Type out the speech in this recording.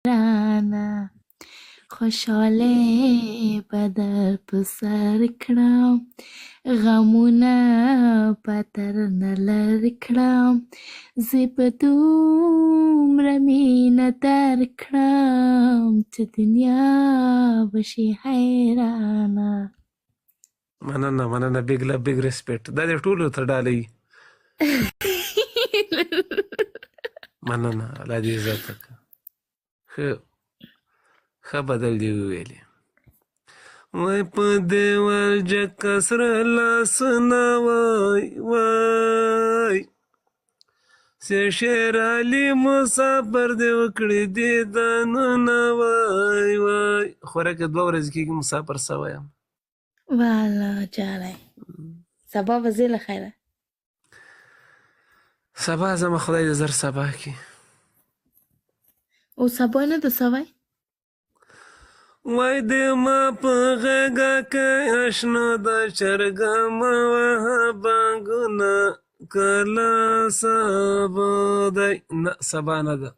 رانا خوشاله بدر په سر کړم غمونه پتر نه لر کړم زه په دومره مینه در کړم چې دنیا بشي حیرانه. مننه بیگ لب بیگ ریسپیکټ. دا دې ټولو ته ډالۍ. مننه الله دې عزت وکړه. ښه بدل دې وویلې. وای په دیوال جګه سره لاسونه وای وای سه شیر علي مسافر دې وکړې دیدنونه وای وای. خوراک 2 ورځې کېږي مسافر سوی یم. والا جالۍ سبا به ځې له خیره. سبا ځمه خدای دې زر سبا کړي. او سبا نه ده سوی. وای دې ما په غېږه کې اشنا د چرګه ما وهه بانګونه کله سبا دی. نه سبا نه ده.